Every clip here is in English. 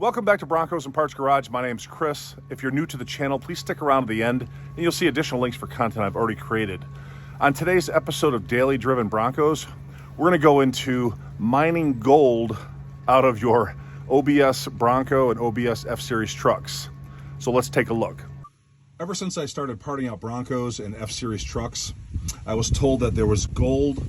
Welcome back to Broncos and Parts Garage. My name's Chris. If you're new to the channel, please stick around to the end and you'll see additional links for content I've already created. On today's episode of Daily Driven Broncos, we're going to go into mining gold out of your OBS Bronco and OBS F-Series trucks. So let's take a look. Ever since I started parting out Broncos and F-Series trucks, I was told that there was gold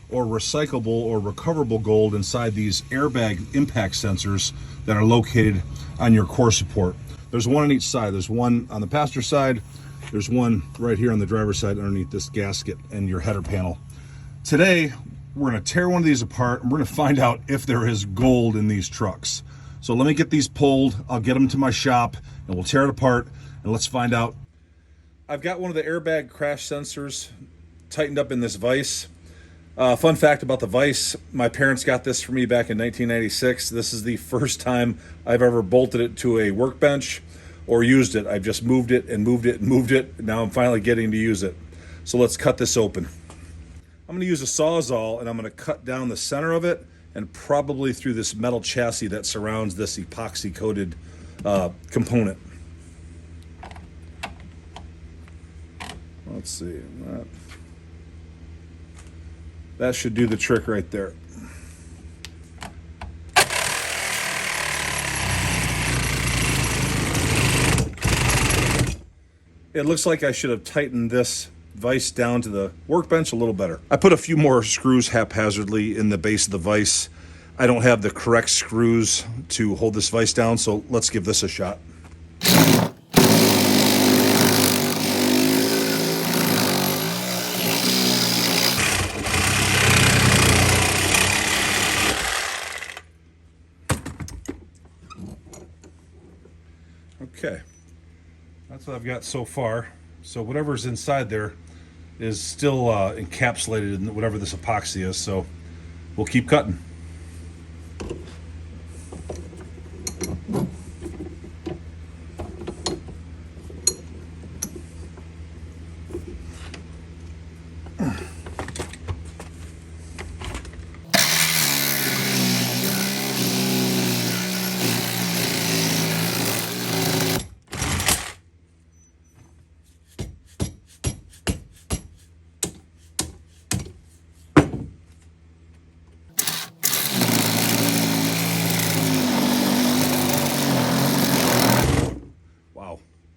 or recyclable or recoverable gold inside these airbag impact sensors that are located on your core support. There's one on each side. There's one on the passenger side. There's one right here on the driver's side underneath this gasket and your header panel. Today, we're gonna tear one of these apart and we're gonna find out if there is gold in these trucks. So let me get these pulled. I'll get them to my shop and we'll tear it apart and let's find out. I've got one of the airbag crash sensors tightened up in this vise. Fun fact about the vise, my parents got this for me back in 1996. This is the first time I've ever bolted it to a workbench or used it. I've just moved it and moved it and moved it. Now I'm finally getting to use it. So let's cut this open. I'm going to use a Sawzall and I'm going to cut down the center of it and probably through this metal chassis that surrounds this epoxy coated component. Let's see. That should do the trick right there. It looks like I should have tightened this vise down to the workbench a little better. I put a few more screws haphazardly in the base of the vise. I don't have the correct screws to hold this vise down, so let's give this a shot. Okay, that's what I've got so far. So whatever's inside there is still encapsulated in whatever this epoxy is, so we'll keep cutting.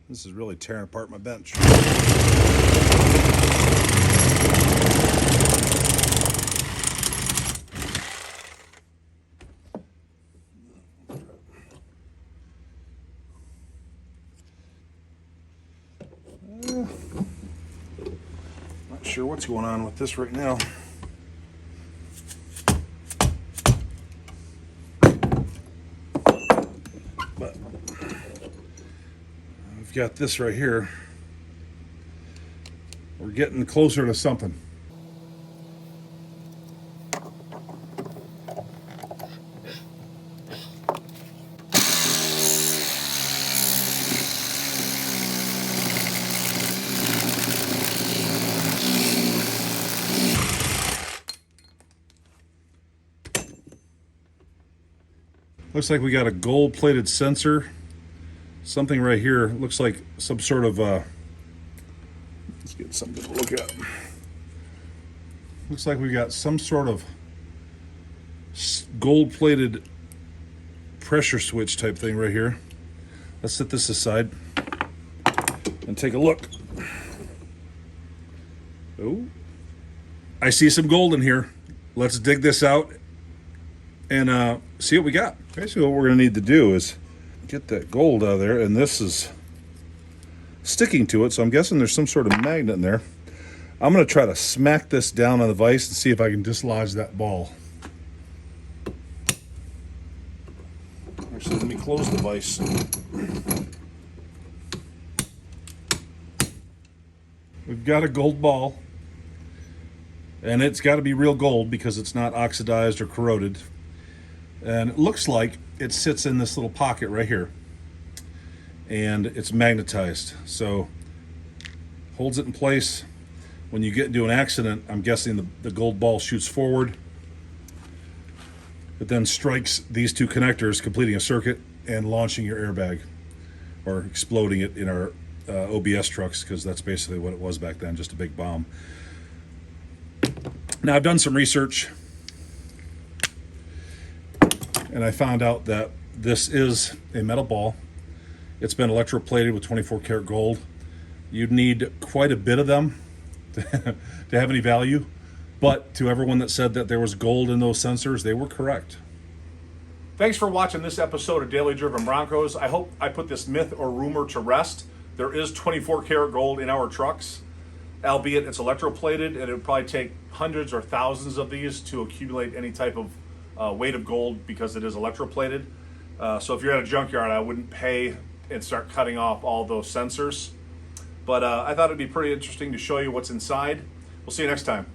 This is really tearing apart my bench. Not sure what's going on with this right now. But I've got this right here. We're getting closer to something. Looks like we got a gold-plated sensor. Something right here looks like some sort of let's get something to look at. Looks like we got some sort of gold-plated pressure switch type thing right here. Let's set this aside and take a look. Oh, I see some gold in here. Let's dig this out and see what we got. Basically what we're going to need to do is get that gold out of there, and this is sticking to it, so I'm guessing there's some sort of magnet in there. I'm going to try to smack this down on the vise and see if I can dislodge that ball. Actually, let me close the vise. We've got a gold ball, and it's got to be real gold because it's not oxidized or corroded. And it looks like it sits in this little pocket right here, and it's magnetized, so holds it in place. When you get into an accident, I'm guessing the gold ball shoots forward. It then strikes these two connectors, completing a circuit, and launching your airbag or exploding it in our OBS trucks, because that's basically what it was back then, just a big bomb. Now, I've done some research and I found out that this is a metal ball. It's been electroplated with 24 karat gold. You'd need quite a bit of them to have any value, but to everyone that said that there was gold in those sensors, they were correct. Thanks for watching this episode of Daily Driven Broncos. I hope I put this myth or rumor to rest. There is 24 karat gold in our trucks, albeit it's electroplated, and it would probably take hundreds or thousands of these to accumulate any type of weight of gold, because it is electroplated. So if you're at a junkyard, I wouldn't pay and start cutting off all those sensors. But I thought it'd be pretty interesting to show you what's inside. We'll see you next time.